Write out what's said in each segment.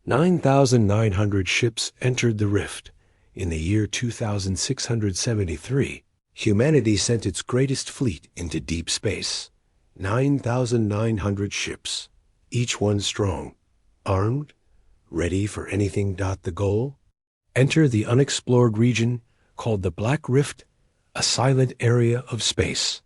9,900 ships entered the rift. In the year 2673, humanity sent its greatest fleet into deep space. 9,900 ships, each one strong, armed, ready for anything. The goal? Enter the unexplored region called the Black Rift, a silent area of space,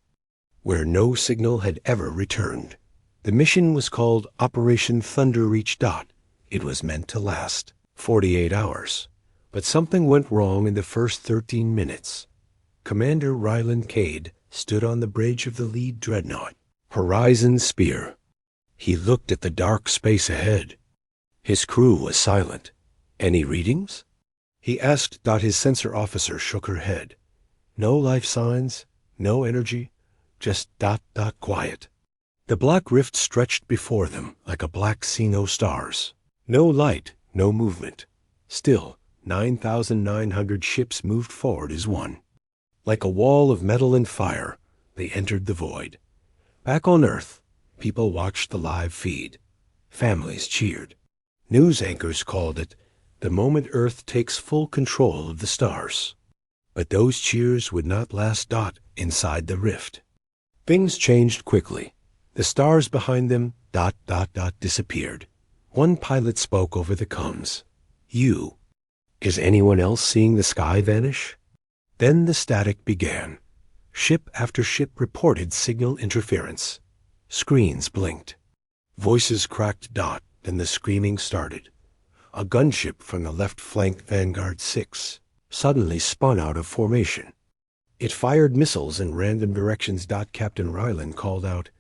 where no signal had ever returned. The mission was called Operation Thunderreach. It was meant to last 48 hours, but something went wrong in the first 13 minutes. Commander Ryland Cade stood on the bridge of the lead dreadnought, Horizon Spear. He looked at the dark space ahead. His crew was silent. Any readings? He asked. His sensor officer shook her head. No life signs, no energy, just quiet. The Black Rift stretched before them like a black sea, no stars. No light, no movement. Still, 9,900 ships moved forward as one. Like a wall of metal and fire, they entered the void. Back on Earth, people watched the live feed. Families cheered. News anchors called it the moment Earth takes full control of the stars. But those cheers would not last. Inside the rift, things changed quickly. The stars behind them disappeared. One pilot spoke over the comms. Is anyone else seeing the sky vanish? Then the static began. Ship after ship reported signal interference. Screens blinked. Voices cracked. Then the screaming started. A gunship from the left flank, Vanguard 6, suddenly spun out of formation. It fired missiles in random directions. Captain Ryland called out,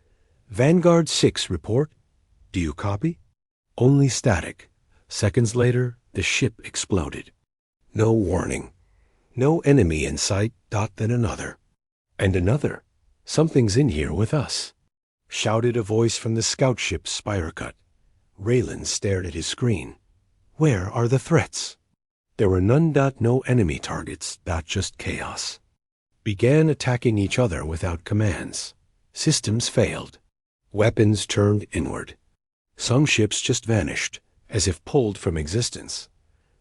"Vanguard 6, report. Do you copy?" Only static. Seconds later, the ship exploded. No warning. No enemy in sight. Then another. And another. "Something's in here with us," shouted a voice from the scout ship Spirecut. Raylan stared at his screen. Where are the threats? There were none. No enemy targets. Just chaos. Began attacking each other without commands. Systems failed. Weapons turned inward. Some ships just vanished, as if pulled from existence.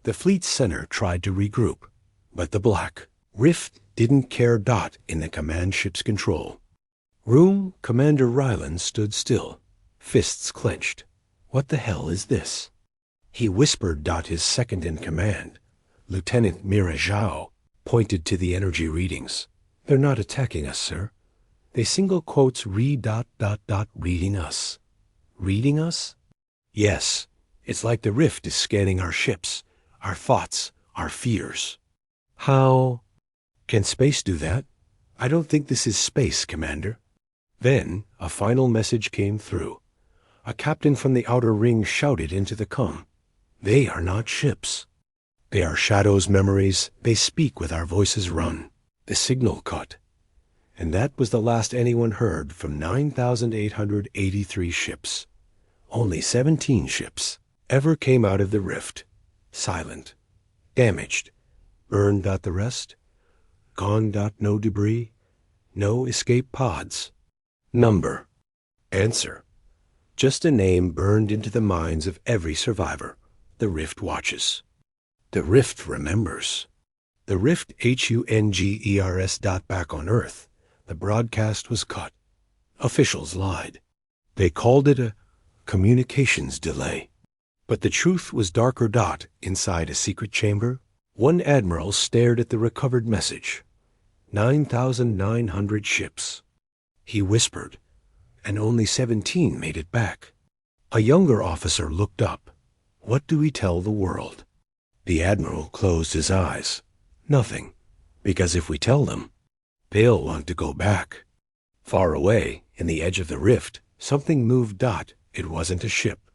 The fleet's center tried to regroup, but the Black Rift didn't care. In the command ship's control room, Commander Ryland stood still, fists clenched. What the hell is this? He whispered. His second in command, Lieutenant Mira Zhao, pointed to the energy readings. They're not attacking us, sir. They single quotes reading us. Reading us? Yes. It's like the rift is scanning our ships, our thoughts, our fears. How can space do that? I don't think this is space, Commander. Then a final message came through. A captain from the outer ring shouted into the comm. They are not ships. They are shadows, memories. They speak with our voices run. The signal cut. And that was the last anyone heard from 9,883 ships. Only 17 ships ever came out of the rift. Silent. Damaged. Burned. The rest? Gone. No debris. No escape pods. Number. Answer. Just a name burned into the minds of every survivor. The rift watches. The rift remembers. The rift HUNGERS. Back on Earth, the broadcast was cut. Officials lied. They called it a communications delay. But the truth was darker. Inside a secret chamber, one admiral stared at the recovered message. 9,900 ships. He whispered, and only 17 made it back. A younger officer looked up. What do we tell the world? The admiral closed his eyes. Nothing, because if we tell them, they'll want to go back. Far away, in the edge of the rift, something moved. It wasn't a ship.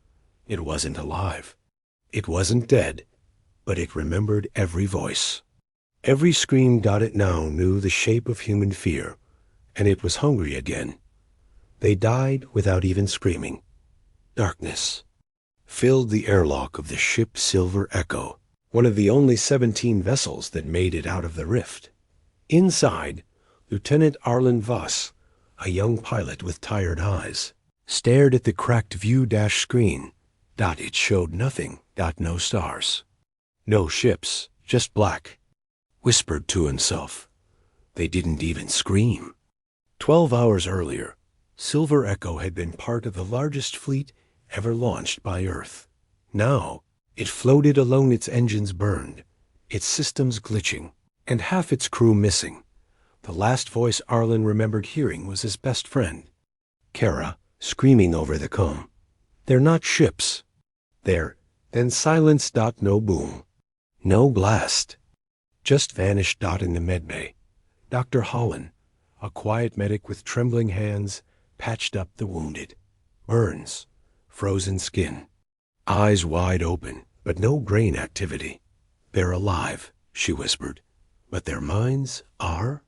It wasn't alive. It wasn't dead, but it remembered every voice. Every scream. It now knew the shape of human fear, and it was hungry again. They died without even screaming. Darkness filled the airlock of the ship Silver Echo, one of the only 17 vessels that made it out of the rift. Inside, Lieutenant Arlen Voss, a young pilot with tired eyes, stared at the cracked view screen. It showed nothing. No stars. No ships, just black. Whispered to himself. They didn't even scream. 12 hours earlier, Silver Echo had been part of the largest fleet ever launched by Earth. Now, it floated alone, its engines burned, its systems glitching, and half its crew missing. The last voice Arlen remembered hearing was his best friend, Kara, screaming over the comm. They're not ships. Then silence. No boom. No blast. Just vanished. In the medbay. Dr. Holland, a quiet medic with trembling hands, patched up the wounded. Burns, frozen skin, eyes wide open, but no brain activity. They're alive, she whispered, but their minds are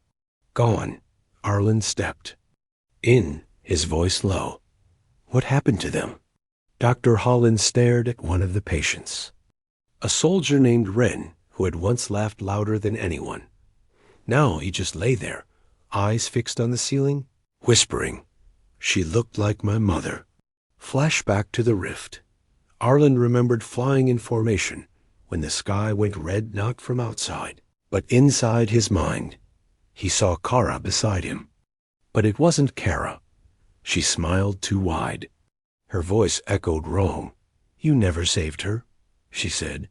gone. Arlen stepped in, his voice low. What happened to them? Dr. Holland stared at one of the patients, a soldier named Wren, who had once laughed louder than anyone. Now he just lay there, eyes fixed on the ceiling, whispering, "She looked like my mother." Flashback to the rift. Arlen remembered flying in formation when the sky went red, not from outside, but inside his mind. He saw Kara beside him. But it wasn't Kara. She smiled too wide. Her voice echoed wrong. "You never saved her," she said.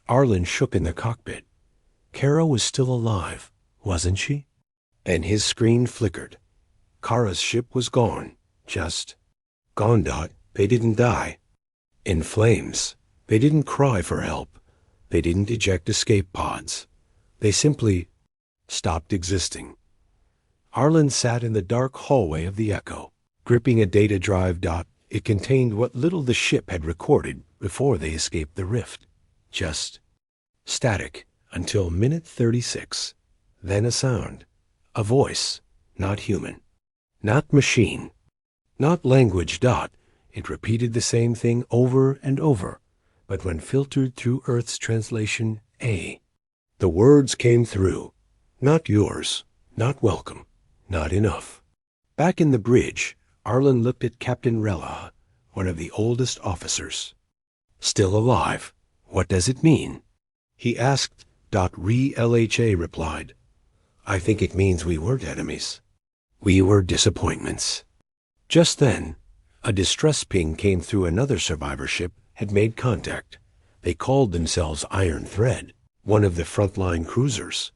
Arlen shook in the cockpit. Kara was still alive, wasn't she? And his screen flickered. Kara's ship was gone. Just gone. They didn't die. In flames. They didn't cry for help. They didn't eject escape pods. They simply stopped existing. Arlen sat in the dark hallway of the Echo, gripping a data drive. It contained what little the ship had recorded before they escaped the rift. Just static until minute 36. Then a sound. A voice. Not human. Not machine. Not language. It repeated the same thing over and over, but when filtered through Earth's translation, A. The words came through. Not yours. Not welcome. Not enough. Back in the bridge, Arlen looked at Captain Rella, one of the oldest officers. Still alive. What does it mean? He asked. LHA replied. I think it means we weren't enemies. We were disappointments. Just then, a distress ping came through. Another survivor ship had made contact. They called themselves Iron Thread, one of the frontline cruisers.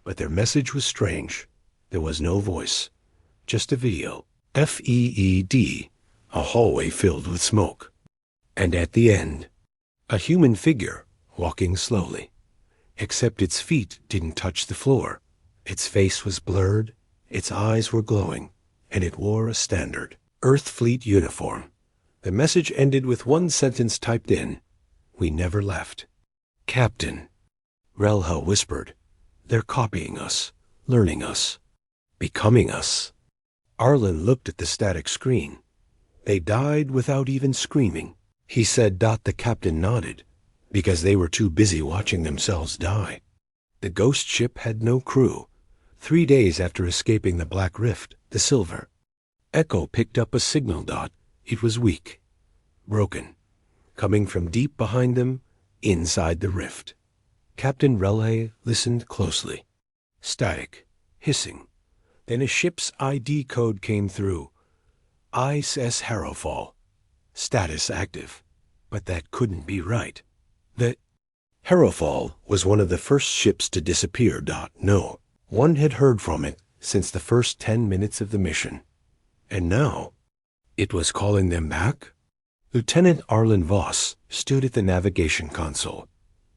But their message was strange. There was no voice, just a video. FEED, a hallway filled with smoke. And at the end, a human figure walking slowly. Except its feet didn't touch the floor. Its face was blurred, its eyes were glowing, and it wore a standard Earth Fleet uniform. The message ended with one sentence typed in. We never left. Captain, Relha whispered. They're copying us, learning us, becoming us. Arlen looked at the static screen. They died without even screaming, he said. The captain nodded, because they were too busy watching themselves die. The ghost ship had no crew. 3 days after escaping the Black Rift, the Silver Echo picked up a signal. It was weak, broken, coming from deep behind them, inside the rift. Captain Relay listened closely. Static, hissing. Then a ship's ID code came through. ISS Harrowfall. Status active. But that couldn't be right. The Harrowfall was one of the first ships to disappear. No one had heard from it since the first 10 minutes of the mission. And now, it was calling them back? Lieutenant Arlen Voss stood at the navigation console.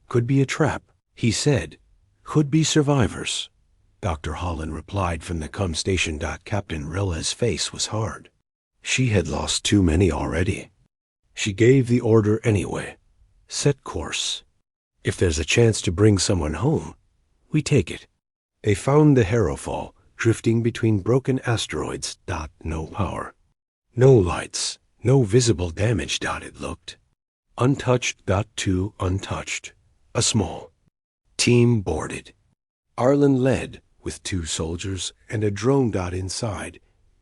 Could be a trap, he said. Could be survivors. Dr. Holland replied from the comm station. Captain Rilla's face was hard. She had lost too many already. She gave the order anyway. Set course. If there's a chance to bring someone home, we take it. They found the Harrowfall drifting between broken asteroids. No power. No lights. No visible damage. It looked. Untouched. Two untouched. A small team boarded. Arlen led, with 2 soldiers and a drone. Inside,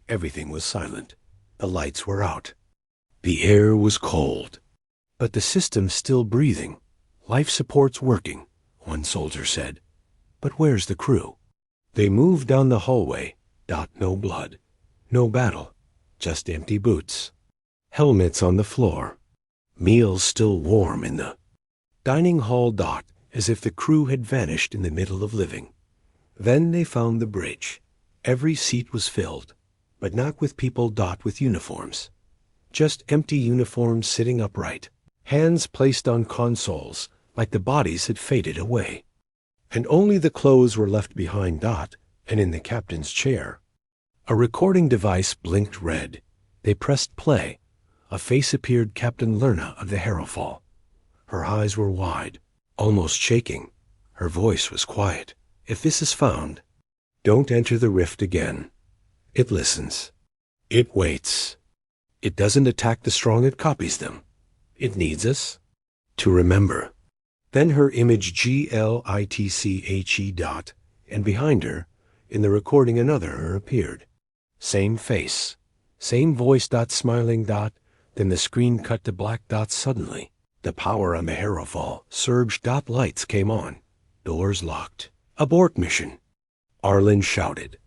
everything was silent. The lights were out. The air was cold. But the system's still breathing. Life support's working, one soldier said. But where's the crew? They moved down the hallway. No blood. No battle. Just empty boots. Helmets on the floor. Meals still warm in the dining hall. As if the crew had vanished in the middle of living. Then they found the bridge. Every seat was filled, but not with people. With uniforms. Just empty uniforms sitting upright. Hands placed on consoles, like the bodies had faded away. And only the clothes were left behind. And in the captain's chair. A recording device blinked red. They pressed play. A face appeared. Captain Lerna of the Harrowfall. Her eyes were wide, almost shaking. Her voice was quiet. If this is found, don't enter the rift again. It listens. It waits. It doesn't attack the strong, it copies them. It needs us to remember. Then her image glitche. And behind her, in the recording, another her appeared. Same face. Same voice. Smiling. Then the screen cut to black. Suddenly, the power on the Harrowfall surged. Lights came on. Doors locked. Abort mission. Arlen shouted.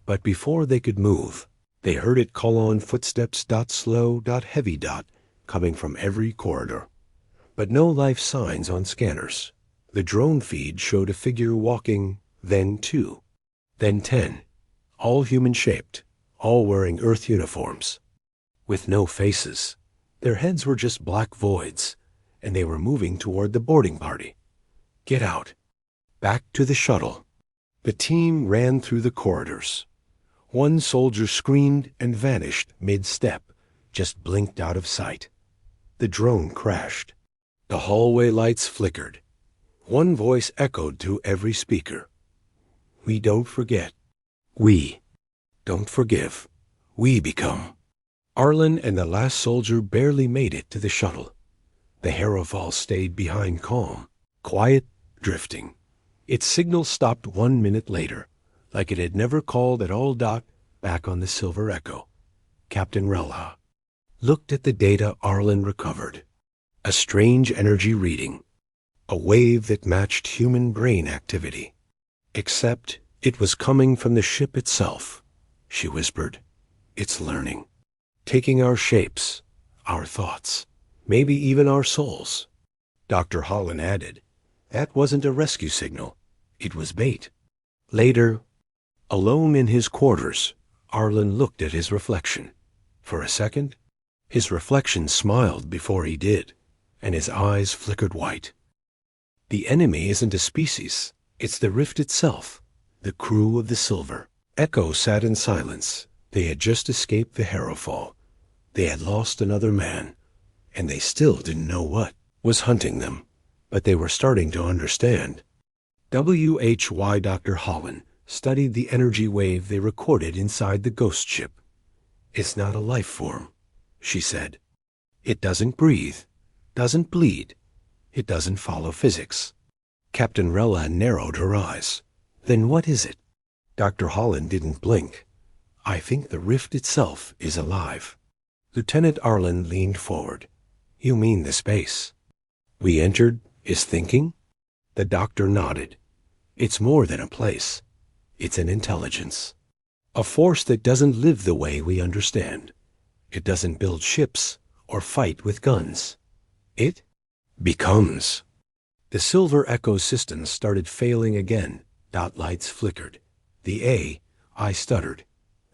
But before they could move, they heard it call on footsteps. Slow. Heavy. Coming from every corridor. But no life signs on scanners. The drone feed showed a figure walking, then 2, then 10, all human-shaped, all wearing Earth uniforms, with no faces. Their heads were just black voids, and they were moving toward the boarding party. Get out. Back to the shuttle. The team ran through the corridors. One soldier screamed and vanished mid-step, just blinked out of sight. The drone crashed. The hallway lights flickered. One voice echoed through every speaker. We don't forget. We don't forgive. We become. Arlen and the last soldier barely made it to the shuttle. The Harrowfall stayed behind, calm, quiet, drifting. Its signal stopped 1 minute later, like it had never called at all. Back on the Silver Echo, Captain Relha looked at the data Arlen recovered. A strange energy reading. A wave that matched human brain activity. Except it was coming from the ship itself, she whispered. It's learning. Taking our shapes, our thoughts, maybe even our souls. Dr. Holland added, that wasn't a rescue signal. It was bait. Later, alone in his quarters, Arlen looked at his reflection. For a second, his reflection smiled before he did, and his eyes flickered white. The enemy isn't a species. It's the rift itself, the crew of the Silver. Echo sat in silence. They had just escaped the Harrowfall. They had lost another man, and they still didn't know what was hunting them, but they were starting to understand. HFY Dr. Holland studied the energy wave they recorded inside the ghost ship. It's not a life form, she said. It doesn't breathe, doesn't bleed. It doesn't follow physics. Captain Relha narrowed her eyes. Then what is it? Dr. Holland didn't blink. I think the rift itself is alive. Lieutenant Arlen leaned forward. You mean the space we entered is thinking? The doctor nodded. It's more than a place. It's an intelligence. A force that doesn't live the way we understand. It doesn't build ships or fight with guns. It becomes. The Silver Echo systems started failing again. Lights flickered. I stuttered.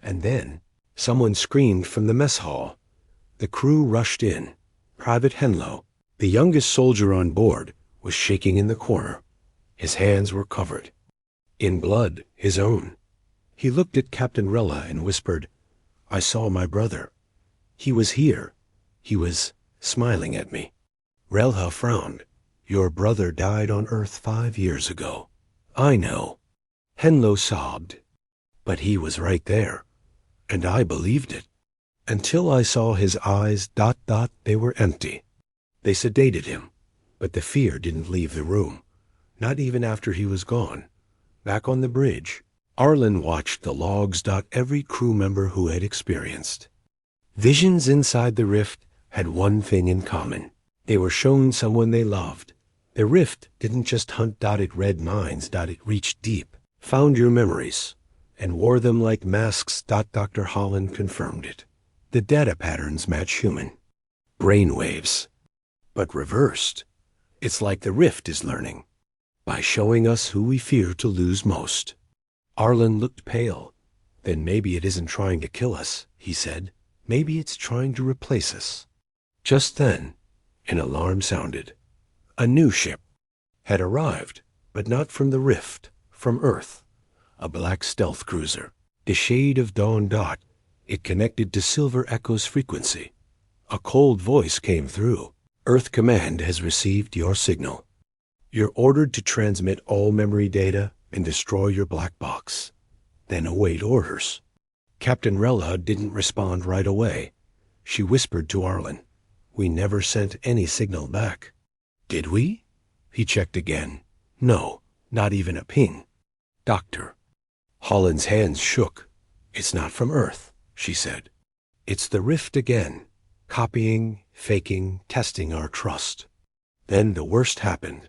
And then someone screamed from the mess hall. The crew rushed in. Private Henlo, the youngest soldier on board, was shaking in the corner. His hands were covered. In blood, his own. He looked at Captain Relha and whispered, I saw my brother. He was here. He was smiling at me. Relha frowned. Your brother died on Earth 5 years ago. I know. Henlo sobbed. But he was right there. And I believed it. Until I saw his eyes. They were empty. They sedated him. But the fear didn't leave the room. Not even after he was gone. Back on the bridge, Arlen watched the logs. Every crew member who had experienced visions inside the rift had one thing in common. They were shown someone they loved. The rift didn't just hunt. It read minds. It reached deep, found your memories, and wore them like masks. Dr. Holland confirmed it. The data patterns match human brain waves, but reversed. It's like the rift is learning by showing us who we fear to lose most. Arlen looked pale. Then maybe it isn't trying to kill us, he said. Maybe it's trying to replace us. Just then, an alarm sounded. A new ship had arrived, but not from the rift, from Earth. A black stealth cruiser, the Shade of Dawn. It connected to Silver Echo's frequency. A cold voice came through. Earth Command has received your signal. You're ordered to transmit all memory data and destroy your black box. Then await orders. Captain Rella didn't respond right away. She whispered to Arlen, "We never sent any signal back." "Did we?" He checked again. "No, not even a ping." "Doctor." Holland's hands shook. "It's not from Earth," she said. "It's the rift again, copying, faking, testing our trust." Then the worst happened.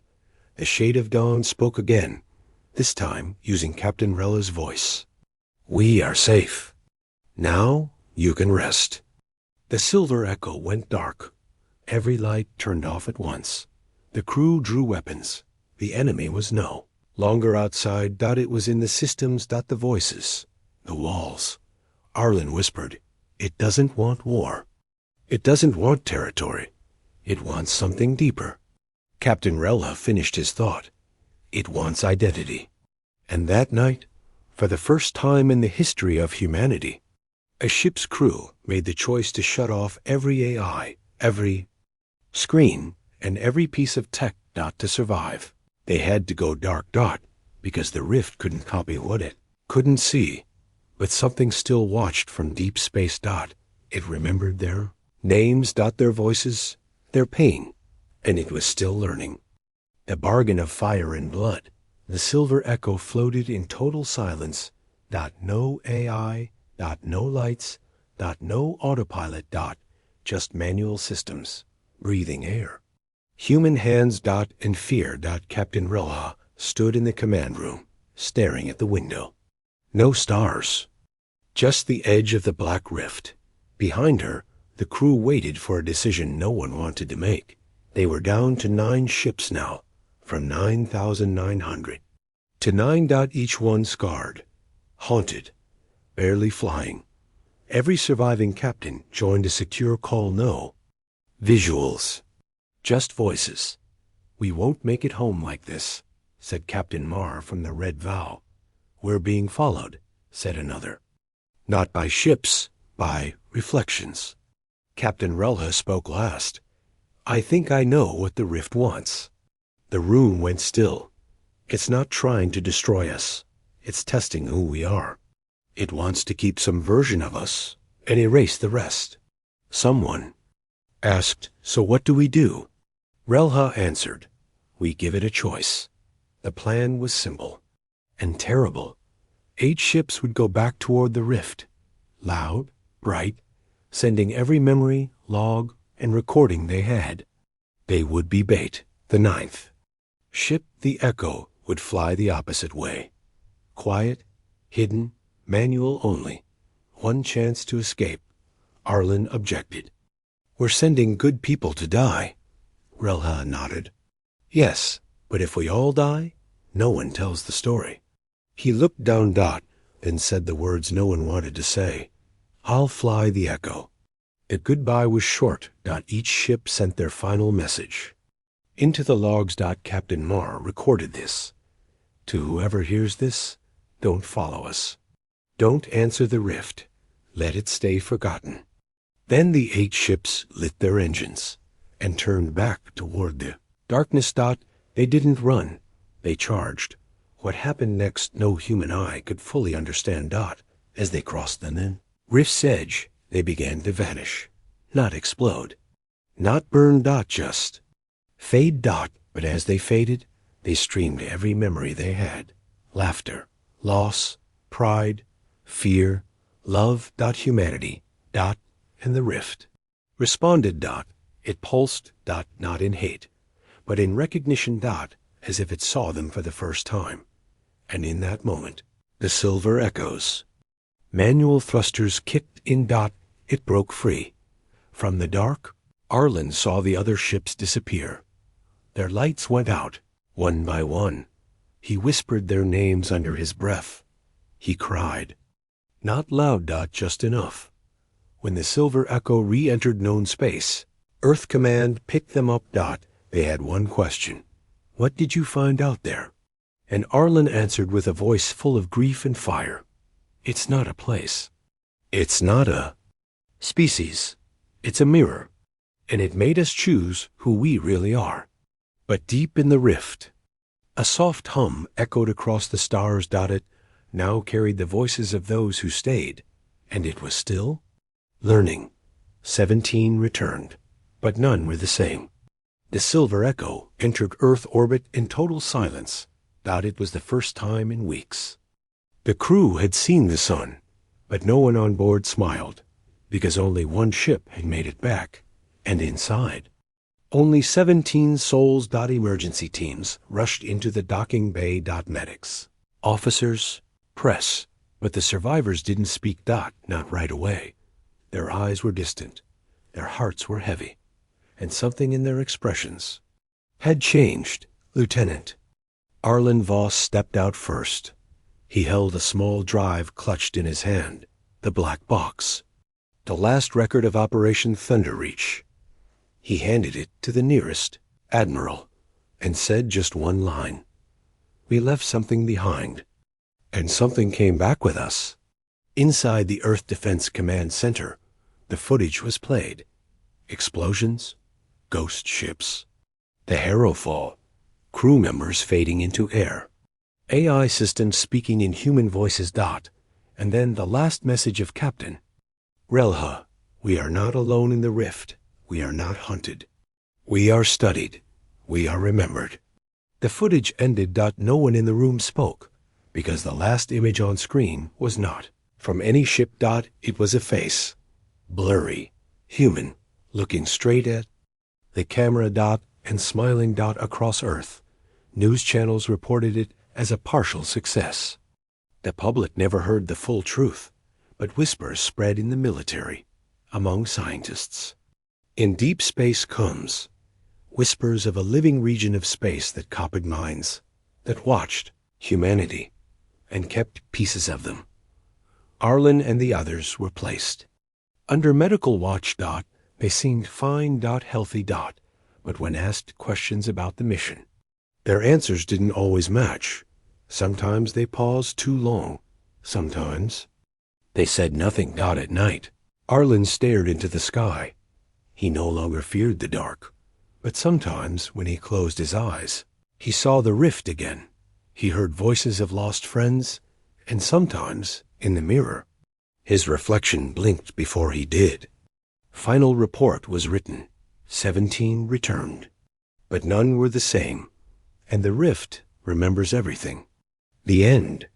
The Shade of Dawn spoke again, this time using Captain Rella's voice. "We are safe. Now you can rest." The Silver Echo went dark. Every light turned off at once. The crew drew weapons. The enemy was no longer outside. It was in the systems. The voices, the walls. Arlen whispered, "It doesn't want war. It doesn't want territory. It wants something deeper." Captain Rella finished his thought. "It wants identity." And that night, for the first time in the history of humanity, a ship's crew made the choice to shut off every AI, every screen, and every piece of tech. To survive. They had to go dark. Because the rift couldn't copy what it couldn't see. But something still watched from deep space. It remembered their names. Their voices, their pain. And it was still learning. The bargain of fire and blood. The Silver Echo floated in total silence. No AI. No lights. No autopilot. Just manual systems. Breathing air. Human hands. And fear. Captain Rella stood in the command room, staring at the window. No stars. Just the edge of the black rift. Behind her, the crew waited for a decision no one wanted to make. They were down to 9 ships now, from 9,900 to 9. Each one scarred, haunted, barely flying. Every surviving captain joined a secure call. No visuals, just voices. "We won't make it home like this," said Captain Marr from the Red Vow. "We're being followed," said another. "Not by ships, by reflections." Captain Rella spoke last. "I think I know what the rift wants." The room went still. "It's not trying to destroy us. It's testing who we are. It wants to keep some version of us and erase the rest." Someone asked, "So what do we do?" Relha answered, "We give it a choice." The plan was simple and terrible. 8 ships would go back toward the rift, loud, bright, sending every memory, log, and recording they had. They would be bait. The 9th ship, the Echo, would fly the opposite way. Quiet, hidden, manual only. One chance to escape. Arlen objected. "We're sending good people to die." Relha nodded. "Yes, but if we all die, no one tells the story." He looked down, then said the words no one wanted to say. "I'll fly the Echo." The goodbye was short. Each ship sent their final message. Into the logs. Captain Marr recorded this. "To whoever hears this, don't follow us. Don't answer the rift. Let it stay forgotten." Then the 8 ships lit their engines and turned back toward the darkness. They didn't run. They charged. What happened next no human eye could fully understand. As they crossed the rift's edge, they began to vanish. Not explode. Not burn. Just fade. But as they faded, they streamed every memory they had. Laughter, loss, pride, fear, love. Humanity. And the rift responded. It pulsed, not in hate, but in recognition, as if it saw them for the first time. And in that moment, the silver echoes. Manual thrusters kicked in, it broke free. From the dark, Arlen saw the other ships disappear. Their lights went out, one by one. He whispered their names under his breath. He cried. Not loud, just enough. When the silver echo re-entered known space, Earth Command picked them up, They had one question. What did you find out there? And Arlen answered with a voice full of grief and fire. It's not a place. It's not a species. It's a mirror. And it made us choose who we really are. But deep in the rift, a soft hum echoed across the stars, It now carried the voices of those who stayed. And it was still learning. 17 returned, but none were the same. The silver echo entered Earth orbit in total silence. It was the first time in weeks. The crew had seen the sun, but no one on board smiled, because only one ship had made it back, and inside, only 17 souls. Emergency teams rushed into the docking bay. Medics, officers, press, but the survivors didn't speak. Not right away. Their eyes were distant, their hearts were heavy, and something in their expressions had changed. Lieutenant Arlen Voss stepped out first. He held a small drive clutched in his hand, the black box, the last record of Operation Thunderreach. He handed it to the nearest admiral and said just one line. We left something behind, and something came back with us. Inside the Earth Defense Command Center, the footage was played. Explosions, ghost ships, the Harrowfall, crew members fading into air, AI systems speaking in human voices. And then the last message of Captain Relha. We are not alone in the rift. We are not hunted. We are studied. We are remembered. The footage ended. No one in the room spoke, because the last image on screen was not from any ship. It was a face, blurry, human, looking straight at the camera. And smiling. Across Earth, news channels reported it as a partial success. The public never heard the full truth, but whispers spread in the military, among scientists. In deep space comes whispers of a living region of space that copied minds, that watched humanity, and kept pieces of them. Arlen and the others were placed under medical watch. They seemed fine. Healthy. But when asked questions about the mission, their answers didn't always match. Sometimes they paused too long. Sometimes they said nothing. At night, Arlen stared into the sky. He no longer feared the dark, but sometimes when he closed his eyes, he saw the rift again. He heard voices of lost friends, and sometimes, in the mirror, his reflection blinked before he did. Final report was written. 17 returned, but none were the same, and the rift remembers everything. The end.